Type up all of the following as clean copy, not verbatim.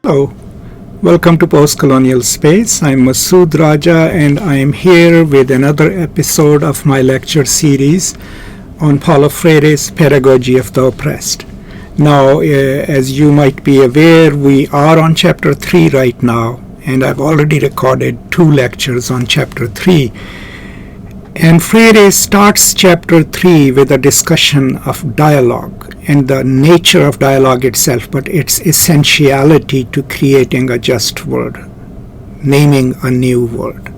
Hello, welcome to Post Colonial Space. I'm Masood Raja and I am here with another episode of my lecture series on Paulo Freire's Pedagogy of the Oppressed. Now, as you might be aware, we are on Chapter 3 right now, and I've already recorded 2 lectures on Chapter 3. And Freire starts Chapter 3 with a discussion of dialogue and the nature of dialogue itself, but its essentiality to creating a just world, naming a new world.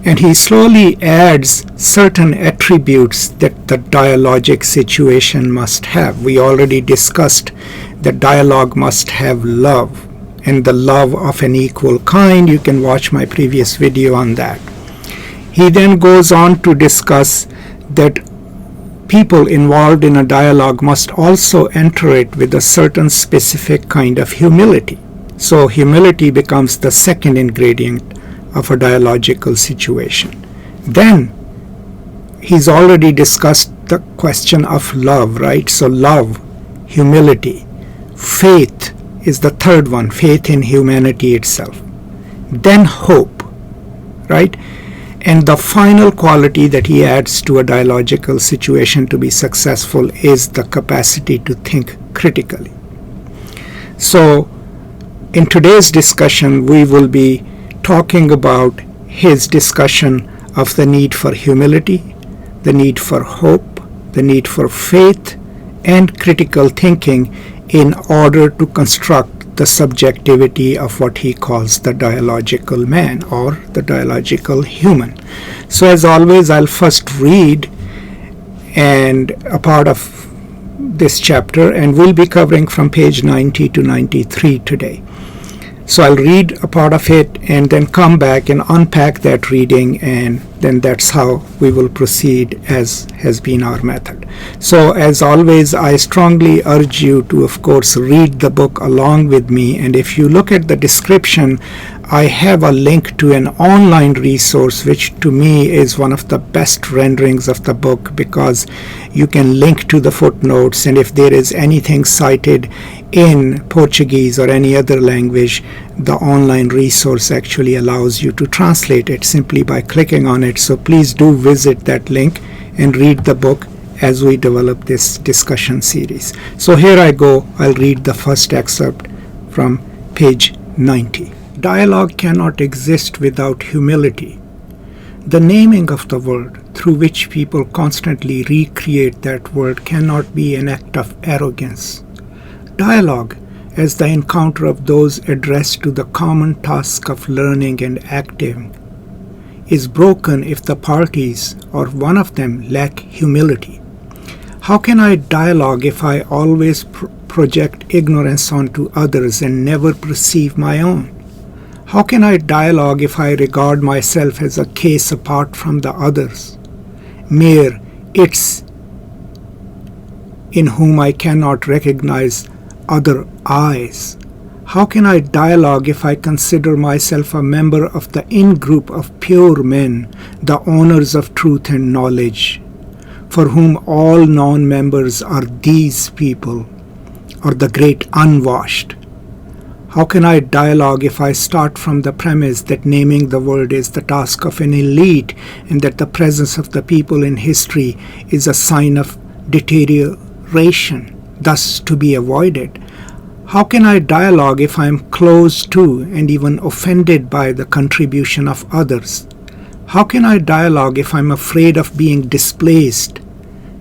And he slowly adds certain attributes that the dialogic situation must have. We already discussed that dialogue must have love, and the love of an equal kind. You can watch my previous video on that. He then goes on to discuss that people involved in a dialogue must also enter it with a certain specific kind of humility. So humility becomes the second ingredient of a dialogical situation. Then he's already discussed the question of love, right? So love, humility, faith is the third one, faith in humanity itself. Then hope, right? And the final quality that he adds to a dialogical situation to be successful is the capacity to think critically. So in today's discussion, we will be talking about his discussion of the need for humility, the need for hope, the need for faith, and critical thinking in order to construct the subjectivity of what he calls the dialogical man or the dialogical human. So as always, I'll first read and a part of this chapter, and we'll be covering from page 90 to 93 today. So I'll read a part of it and then come back and unpack that reading, and then that's how we will proceed as has been our method. So as always, I strongly urge you to, of course, read the book along with me. And if you look at the description, I have a link to an online resource which to me is one of the best renderings of the book, because you can link to the footnotes, and if there is anything cited in Portuguese or any other language, the online resource actually allows you to translate it simply by clicking on it. So please do visit that link and read the book as we develop this discussion series. So here I go. I'll read the first excerpt from page 90. Dialogue cannot exist without humility. The naming of the world, through which people constantly recreate that world, cannot be an act of arrogance. Dialogue, as the encounter of those addressed to the common task of learning and acting, is broken if the parties or one of them lack humility. How can I dialogue if I always project ignorance onto others and never perceive my own? How can I dialogue if I regard myself as a case apart from the others, mere its in whom I cannot recognize other eyes? How can I dialogue if I consider myself a member of the in-group of pure men, the owners of truth and knowledge, for whom all non-members are these people, or the great unwashed? How can I dialogue if I start from the premise that naming the world is the task of an elite, and that the presence of the people in history is a sign of deterioration, thus to be avoided? How can I dialogue if I am closed to and even offended by the contribution of others? How can I dialogue if I am afraid of being displaced,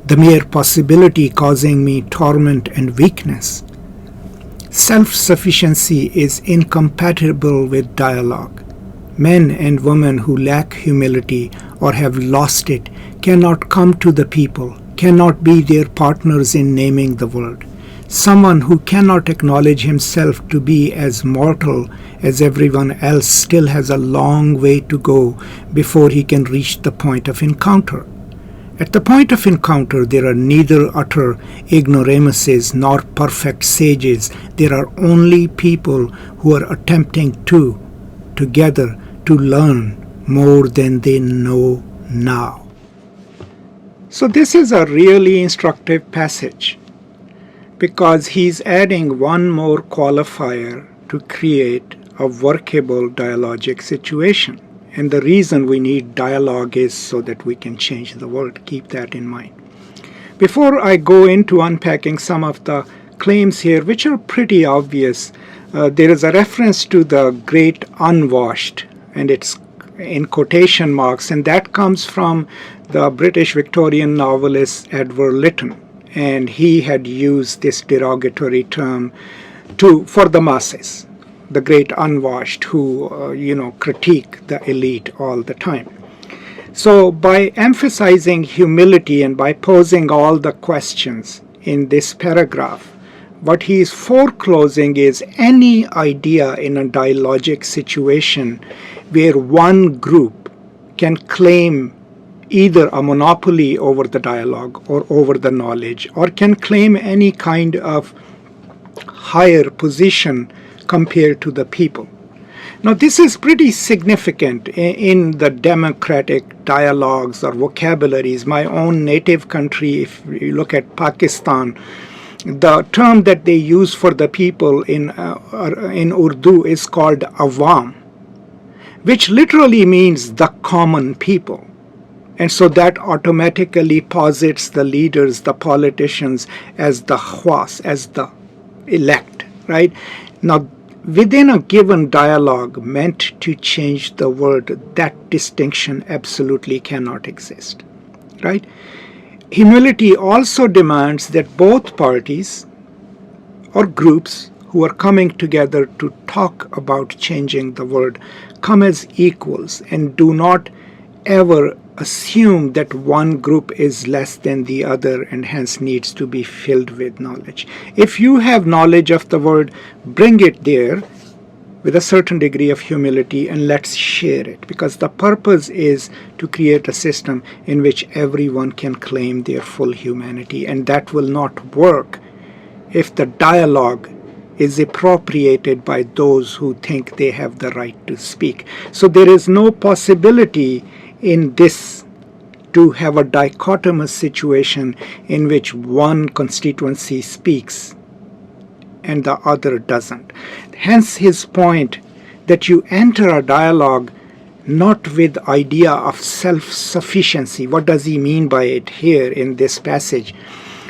the mere possibility causing me torment and weakness? Self-sufficiency is incompatible with dialogue. Men and women who lack humility or have lost it cannot come to the people, cannot be their partners in naming the world. Someone who cannot acknowledge himself to be as mortal as everyone else still has a long way to go before he can reach the point of encounter. At the point of encounter, there are neither utter ignoramuses nor perfect sages. There are only people who are attempting together to learn more than they know now. So this is a really instructive passage, because he's adding one more qualifier to create a workable dialogic situation. And the reason we need dialogue is so that we can change the world. Keep that in mind. Before I go into unpacking some of the claims here, which are pretty obvious, there is a reference to the great unwashed, and it's in quotation marks, and that comes from the British Victorian novelist Edward Lytton. And he had used this derogatory term for the masses, the great unwashed who, critique the elite all the time. So by emphasizing humility and by posing all the questions in this paragraph, what he is foreclosing is any idea in a dialogic situation where one group can claim either a monopoly over the dialogue or over the knowledge, or can claim any kind of higher position compared to the people. Now, this is pretty significant in the democratic dialogues or vocabularies. My own native country, if you look at Pakistan, the term that they use for the people in Urdu is called awam, which literally means the common people. And so that automatically posits the leaders, the politicians, as the khwas, as the elect, right? Now, within a given dialogue meant to change the world, that distinction absolutely cannot exist, right? Humility also demands that both parties or groups who are coming together to talk about changing the world come as equals and do not ever assume that one group is less than the other and hence needs to be filled with knowledge. If you have knowledge of the world, bring it there with a certain degree of humility and let's share it, because the purpose is to create a system in which everyone can claim their full humanity, and that will not work if the dialogue is appropriated by those who think they have the right to speak. So there is no possibility in this to have a dichotomous situation in which one constituency speaks and the other doesn't. Hence his point that you enter a dialogue not with idea of self-sufficiency. What does he mean by it here in this passage?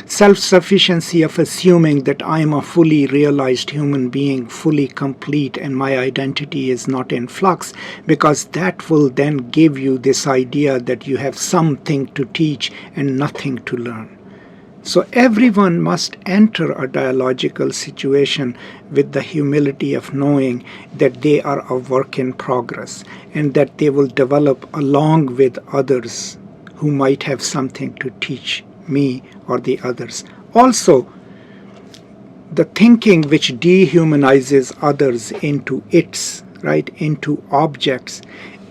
Self-sufficiency of assuming that I am a fully realized human being, fully complete, and my identity is not in flux, because that will then give you this idea that you have something to teach and nothing to learn. So everyone must enter a dialogical situation with the humility of knowing that they are a work in progress and that they will develop along with others who might have something to teach me or the others. Also, the thinking which dehumanizes others into its, right, into objects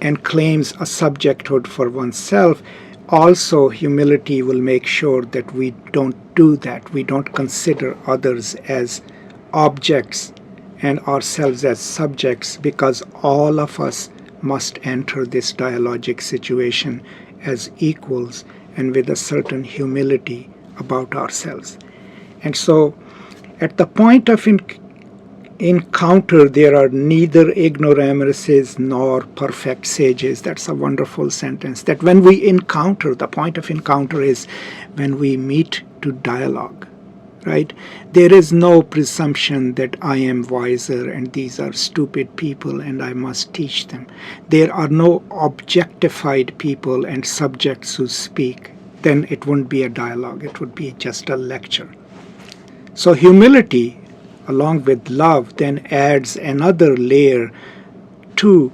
and claims a subjecthood for oneself, also humility will make sure that we don't do that. We don't consider others as objects and ourselves as subjects, because all of us must enter this dialogic situation as equals and with a certain humility about ourselves. And so at the point of encounter, there are neither ignoramuses nor perfect sages. That's a wonderful sentence. That when we encounter, the point of encounter is when we meet to dialogue, right? There is no presumption that I am wiser and these are stupid people and I must teach them. There are no objectified people and subjects who speak. Then it wouldn't be a dialogue. It would be just a lecture. So humility, along with love, then adds another layer to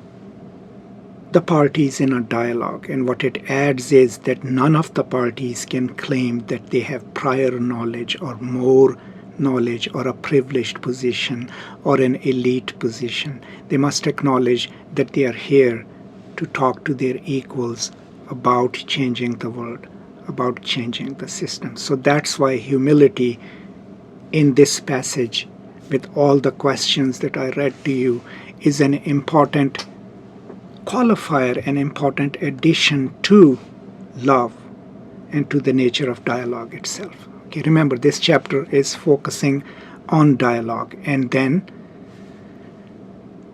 the parties in a dialogue. And what it adds is that none of the parties can claim that they have prior knowledge or more knowledge or a privileged position or an elite position. They must acknowledge that they are here to talk to their equals about changing the world, about changing the system. So that's why humility in this passage, with all the questions that I read to you, is an important qualifier, an important addition to love and to the nature of dialogue itself. Okay, remember, this chapter is focusing on dialogue, and then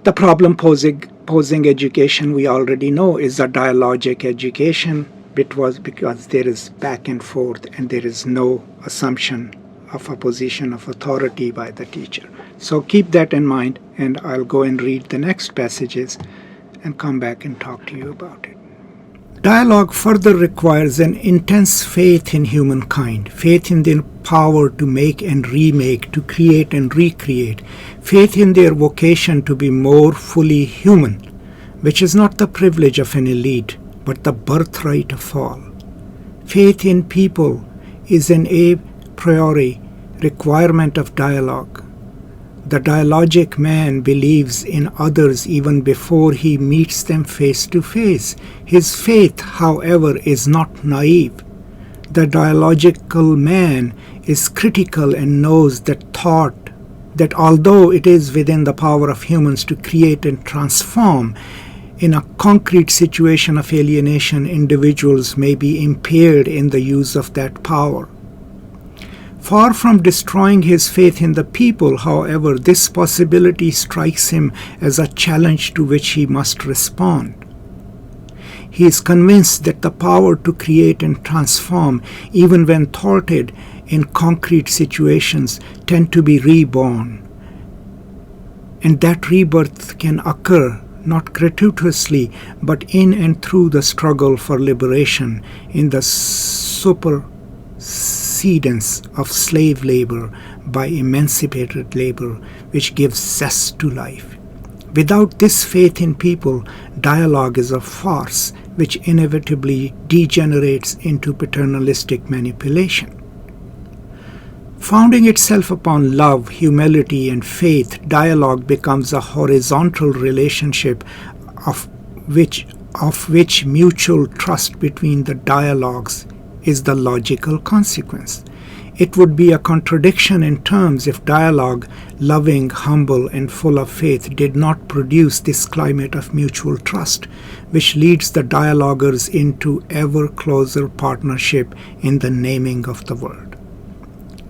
The problem posing education, we already know, is a dialogic education. Because there is back and forth and there is no assumption of a position of authority by the teacher. So keep that in mind, and I'll go and read the next passages and come back and talk to you about it. Dialogue further requires an intense faith in humankind, faith in their power to make and remake, to create and recreate, faith in their vocation to be more fully human, which is not the privilege of an elite, but the birthright of all. Faith in people is an a priori requirement of dialogue. The dialogic man believes in others even before he meets them face to face. His faith, however, is not naive. The dialogical man is critical and knows that although it is within the power of humans to create and transform, in a concrete situation of alienation, individuals may be impaired in the use of that power. Far from destroying his faith in the people, however, this possibility strikes him as a challenge to which he must respond. He is convinced that the power to create and transform, even when thwarted in concrete situations, tend to be reborn, and that rebirth can occur not gratuitously, but in and through the struggle for liberation, in the supersedence of slave labor by emancipated labor, which gives zest to life. Without this faith in people, dialogue is a farce which inevitably degenerates into paternalistic manipulation. Founding itself upon love, humility, and faith, dialogue becomes a horizontal relationship of which mutual trust between the dialogues is the logical consequence. It would be a contradiction in terms if dialogue, loving, humble, and full of faith, did not produce this climate of mutual trust, which leads the dialoguers into ever closer partnership in the naming of the world.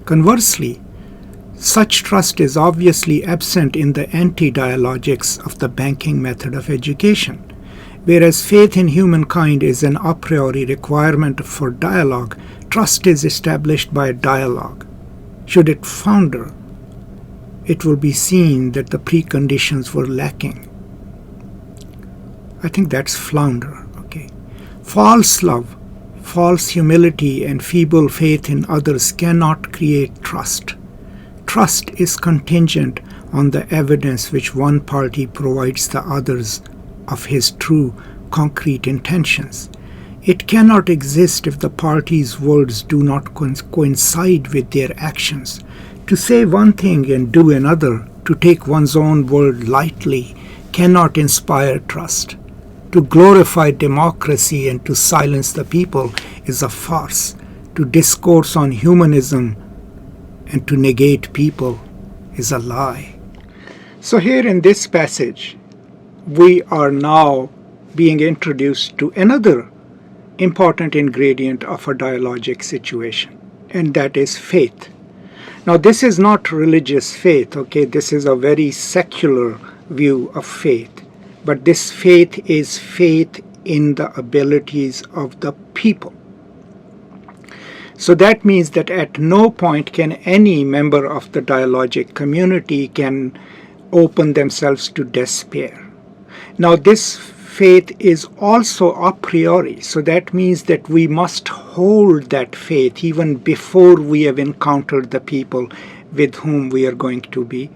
Conversely, such trust is obviously absent in the anti-dialogics of the banking method of education. Whereas faith in humankind is an a priori requirement for dialogue, trust is established by dialogue. Should it founder, it will be seen that the preconditions were lacking. I think that's flounder, okay. False love, false humility, and feeble faith in others cannot create trust. Trust is contingent on the evidence which one party provides the others of his true, concrete intentions. It cannot exist if the parties' words do not coincide with their actions. To say one thing and do another, to take one's own word lightly, cannot inspire trust. To glorify democracy and to silence the people is a farce. To discourse on humanism and to negate people is a lie. So here in this passage, we are now being introduced to another important ingredient of a dialogic situation, and that is faith. Now, this is not religious faith, okay? This is a very secular view of faith. But this faith is faith in the abilities of the people. So that means that at no point can any member of the dialogic community can open themselves to despair. Now, this faith is also a priori, so that means that we must hold that faith even before we have encountered the people with whom we are going to be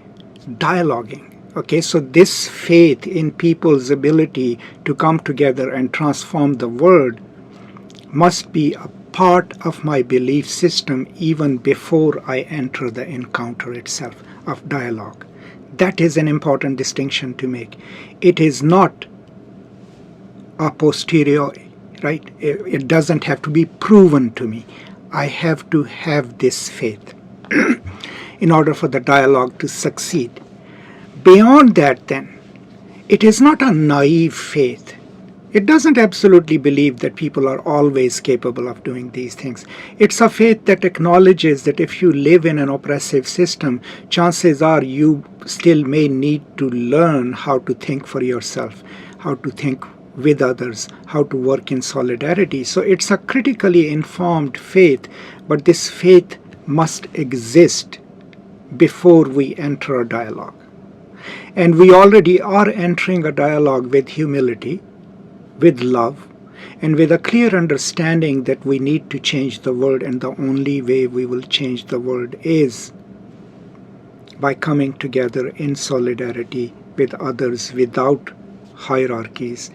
dialoguing. Okay, so this faith in people's ability to come together and transform the world must be a part of my belief system even before I enter the encounter itself of dialogue. That is an important distinction to make. It is not a posteriori, right? It doesn't have to be proven to me. I have to have this faith in order for the dialogue to succeed. Beyond that, then, it is not a naive faith. It doesn't absolutely believe that people are always capable of doing these things. It's a faith that acknowledges that if you live in an oppressive system, chances are you still may need to learn how to think for yourself, how to think with others, how to work in solidarity. So it's a critically informed faith, but this faith must exist before we enter a dialogue. And we already are entering a dialogue with humility, with love, and with a clear understanding that we need to change the world, and the only way we will change the world is by coming together in solidarity with others without hierarchies.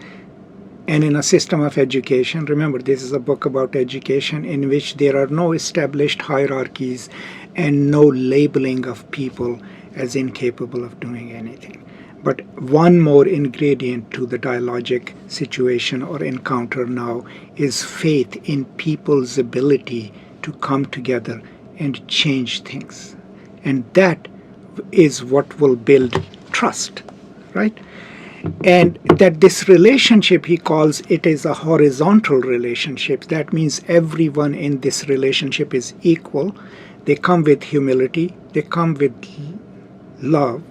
And in a system of education, remember this is a book about education in which there are no established hierarchies and no labeling of people as incapable of doing anything. But one more ingredient to the dialogic situation or encounter now is faith in people's ability to come together and change things. And that is what will build trust, right? And that this relationship, he calls it, is a horizontal relationship. That means everyone in this relationship is equal. They come with humility, they come with love,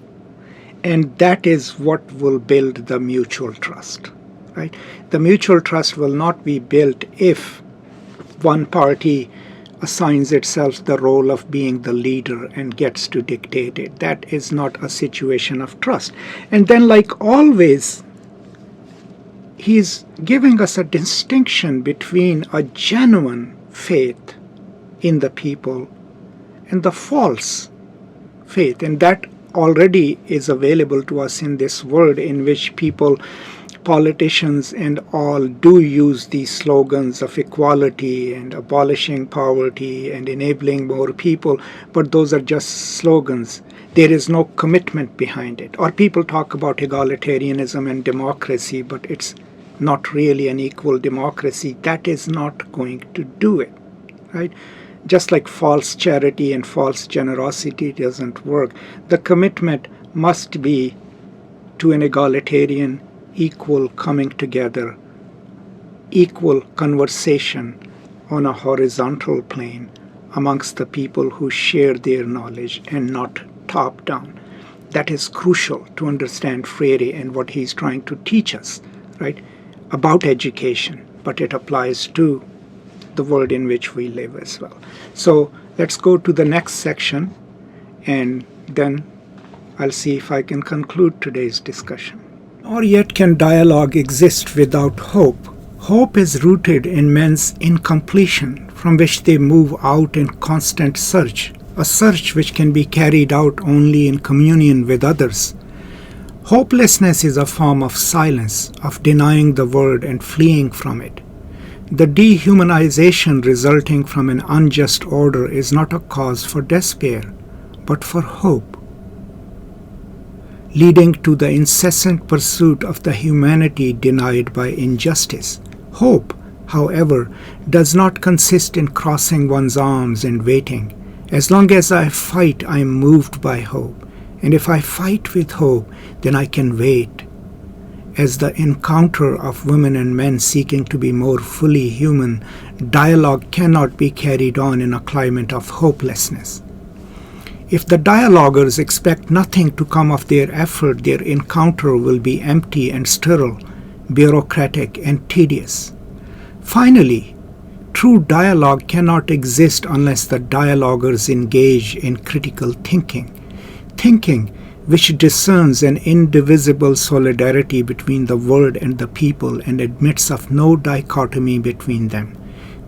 and that is what will build the mutual trust, right? The mutual trust will not be built if one party assigns itself the role of being the leader and gets to dictate it. That is not a situation of trust. And then, like always, he's giving us a distinction between a genuine faith in the people and the false faith. And that already is available to us in this world in which people, politicians and all, do use these slogans of equality and abolishing poverty and enabling more people, but those are just slogans. There is no commitment behind it. Or people talk about egalitarianism and democracy, but it's not really an equal democracy. That is not going to do it, right? Just like false charity and false generosity doesn't work. The commitment must be to an egalitarian, equal coming together, equal conversation on a horizontal plane amongst the people who share their knowledge and not top down. That is crucial to understand Freire and what he's trying to teach us, right, about education, but it applies to the world in which we live as well. So let's go to the next section, and then I'll see if I can conclude today's discussion. Nor yet can dialogue exist without hope. Hope is rooted in men's incompletion, from which they move out in constant search, a search which can be carried out only in communion with others. Hopelessness is a form of silence, of denying the world and fleeing from it. The dehumanization resulting from an unjust order is not a cause for despair, but for hope, leading to the incessant pursuit of the humanity denied by injustice. Hope, however, does not consist in crossing one's arms and waiting. As long as I fight, I am moved by hope. And if I fight with hope, then I can wait. As the encounter of women and men seeking to be more fully human, dialogue cannot be carried on in a climate of hopelessness. If the dialoguers expect nothing to come of their effort, their encounter will be empty and sterile, bureaucratic and tedious. Finally, true dialogue cannot exist unless the dialoguers engage in critical thinking, thinking which discerns an indivisible solidarity between the world and the people and admits of no dichotomy between them,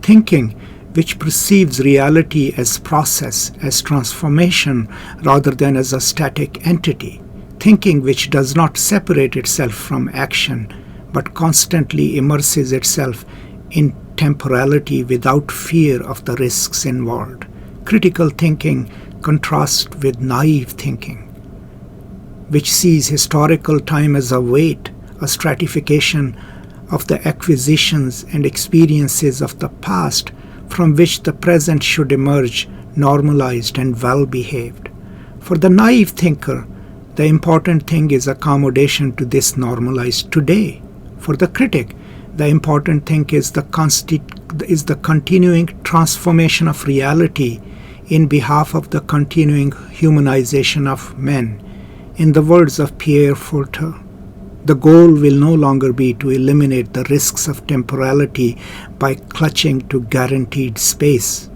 thinking which perceives reality as process, as transformation, rather than as a static entity, thinking which does not separate itself from action, but constantly immerses itself in temporality without fear of the risks involved. Critical thinking contrasts with naive thinking, which sees historical time as a weight, a stratification of the acquisitions and experiences of the past, from which the present should emerge normalized and well-behaved. For the naive thinker, the important thing is accommodation to this normalized today. For the critic, The important thing is the continuing transformation of reality in behalf of the continuing humanization of men. In the words of Pierre Furter, the goal will no longer be to eliminate the risks of temporality by clutching to guaranteed space,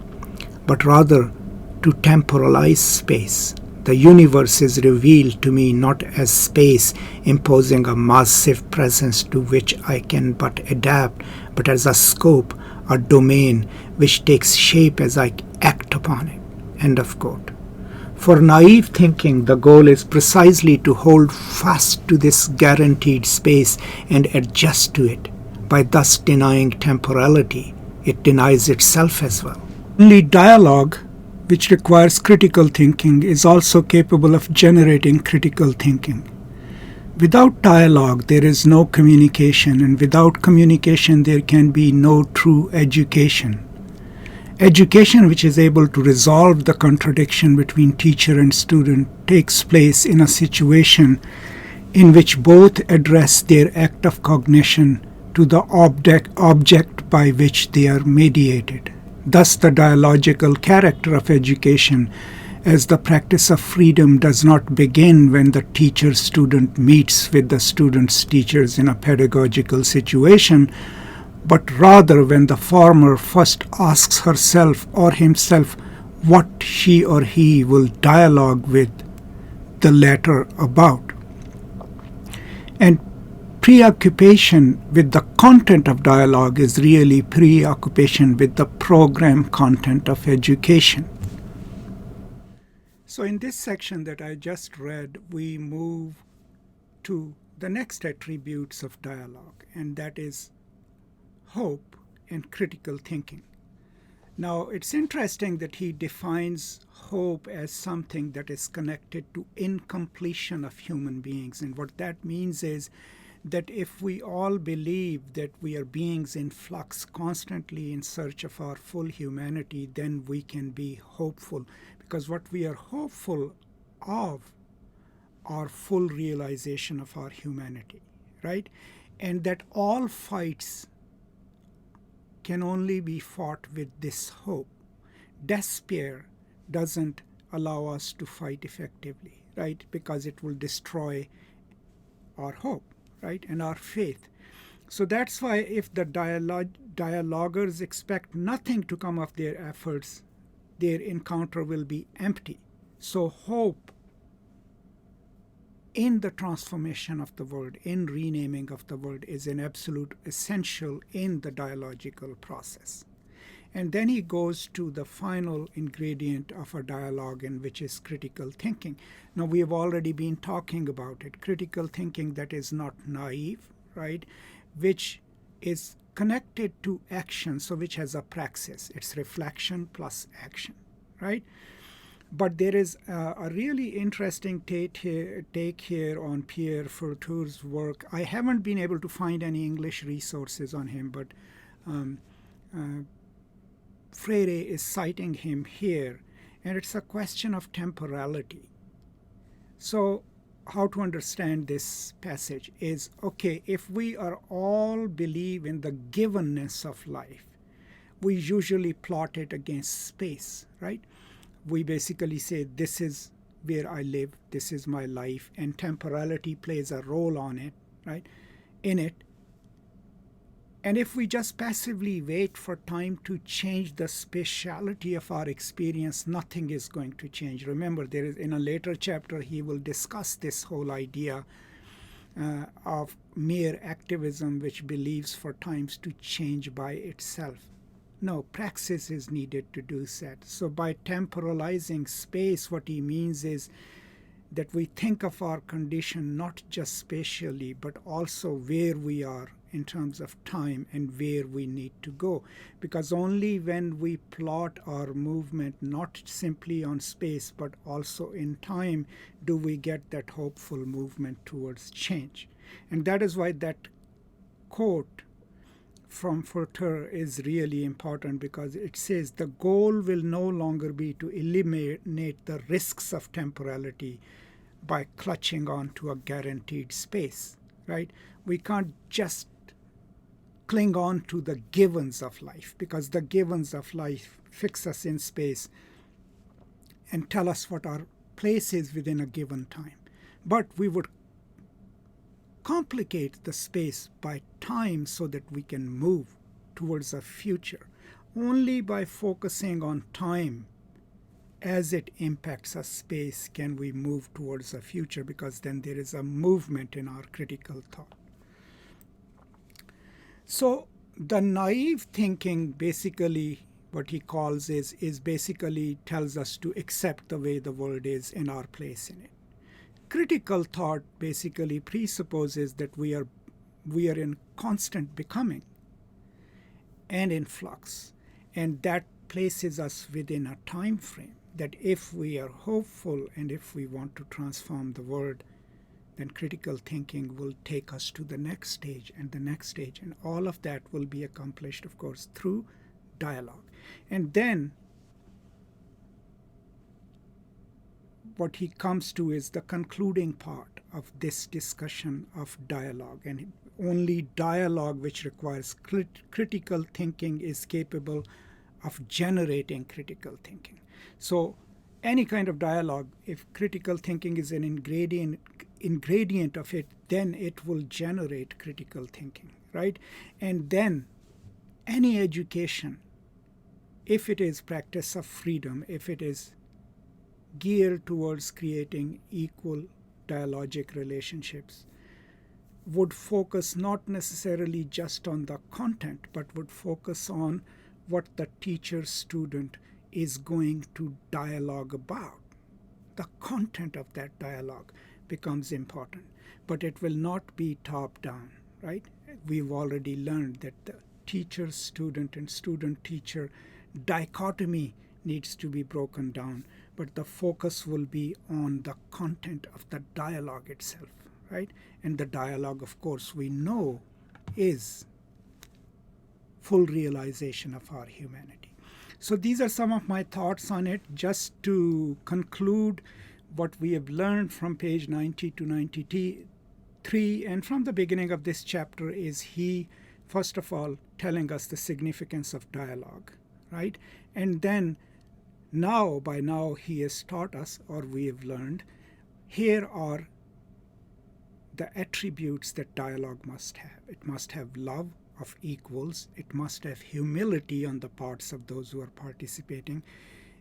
but rather to temporalize space. The universe is revealed to me not as space imposing a massive presence to which I can but adapt, but as a scope, a domain which takes shape as I act upon it. End of quote. For naive thinking, the goal is precisely to hold fast to this guaranteed space and adjust to it. By thus denying temporality, it denies itself as well. Only dialogue, which requires critical thinking, is also capable of generating critical thinking. Without dialogue, there is no communication, and without communication, there can be no true education. Education which is able to resolve the contradiction between teacher and student takes place in a situation in which both address their act of cognition to the object by which they are mediated. Thus, the dialogical character of education as the practice of freedom does not begin when the teacher-student meets with the student's teachers in a pedagogical situation, but rather when the former first asks herself or himself what she or he will dialogue with the latter about. And preoccupation with the content of dialogue is really preoccupation with the program content of education. So in this section that I just read, we move to the next attributes of dialogue, and that is hope and critical thinking. Now, it's interesting that he defines hope as something that is connected to incompletion of human beings. And what that means is that if we all believe that we are beings in flux, constantly in search of our full humanity, then we can be hopeful. Because what we are hopeful of are full realization of our humanity, right? And that all fights can only be fought with this hope. Despair doesn't allow us to fight effectively, right? Because it will destroy our hope, right? And our faith. So that's why if the dialoguers expect nothing to come of their efforts, their encounter will be empty. So hope in the transformation of the word, in renaming of the word, is an absolute essential in the dialogical process. And then he goes to the final ingredient of a dialogue, in which is critical thinking. Now, we have already been talking about it. Critical thinking that is not naive, right? Which is connected to action, so which has a praxis. It's reflection plus action, right? But there is a really interesting take here on Pierre Furter's work. I haven't been able to find any English resources on him, but Freire is citing him here, and it's a question of temporality. So how to understand this passage is, okay, if we are all believe in the givenness of life, we usually plot it against space, right? We basically say, this is where I live, this is my life, and temporality plays a role on it, right? In it. And if we just passively wait for time to change the spatiality of our experience, nothing is going to change. Remember, there is in a later chapter, he will discuss this whole idea of mere activism, which believes for times to change by itself. No, praxis is needed to do that. So by temporalizing space, what he means is that we think of our condition not just spatially, but also where we are in terms of time and where we need to go. Because only when we plot our movement not simply on space, but also in time, do we get that hopeful movement towards change. And that is why that quote from Furter is really important, because it says the goal will no longer be to eliminate the risks of temporality by clutching on to a guaranteed space, right? We can't just cling on to the givens of life, because the givens of life fix us in space and tell us what our place is within a given time. But we would complicate the space by time so that we can move towards a future. Only by focusing on time as it impacts a space can we move towards a future, because then there is a movement in our critical thought. So the naive thinking, basically what he calls is basically tells us to accept the way the world is and our place in it. Critical thought basically presupposes that we are in constant becoming and in flux, and that places us within a time frame, that if we are hopeful and if we want to transform the world, then critical thinking will take us to the next stage and the next stage, and all of that will be accomplished, of course, through dialogue. And then what he comes to is the concluding part of this discussion of dialogue, and only dialogue which requires critical thinking is capable of generating critical thinking. So any kind of dialogue, if critical thinking is an ingredient of it, then it will generate critical thinking, right? And then any education, if it is practice of freedom, if it is geared towards creating equal dialogic relationships, would focus not necessarily just on the content, but would focus on what the teacher-student is going to dialogue about. The content of that dialogue becomes important, but it will not be top-down, right? We've already learned that the teacher-student and student-teacher dichotomy needs to be broken down, but the focus will be on the content of the dialogue itself, right? And the dialogue, of course, we know is full realization of our humanity. So these are some of my thoughts on it. Just to conclude, what we have learned from page 90 to 93 and from the beginning of this chapter is he, first of all, telling us the significance of dialogue, right? And then by now he has taught us, or we have learned, here are the attributes that dialogue must have. It must have love of equals. It must have humility on the parts of those who are participating.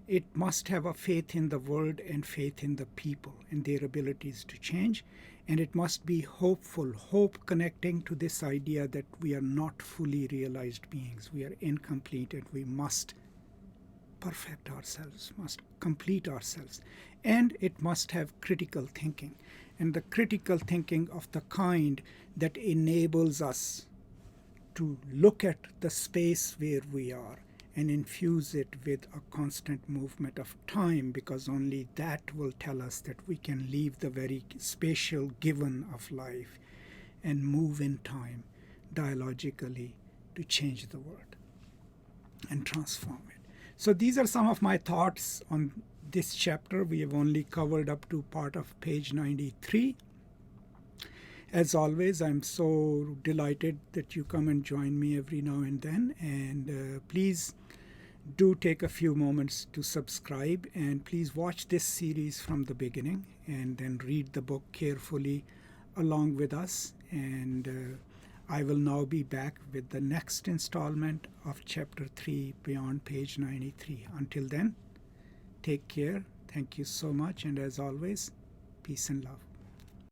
It must have a faith in the world and faith in the people and their abilities to change. And it must be hopeful, hope connecting to this idea that we are not fully realized beings. We are incomplete and we must perfect ourselves, must complete ourselves. And it must have critical thinking, and the critical thinking of the kind that enables us to look at the space where we are and infuse it with a constant movement of time, because only that will tell us that we can leave the very spatial given of life and move in time dialogically to change the world and transform it. So these are some of my thoughts on this chapter. We have only covered up to part of page 93. As always, I'm so delighted that you come and join me every now and then. And please do take a few moments to subscribe. And please watch this series from the beginning and then read the book carefully along with us. And I will now be back with the next installment of Chapter 3 beyond page 93. Until then, take care. Thank you so much. And as always, peace and love.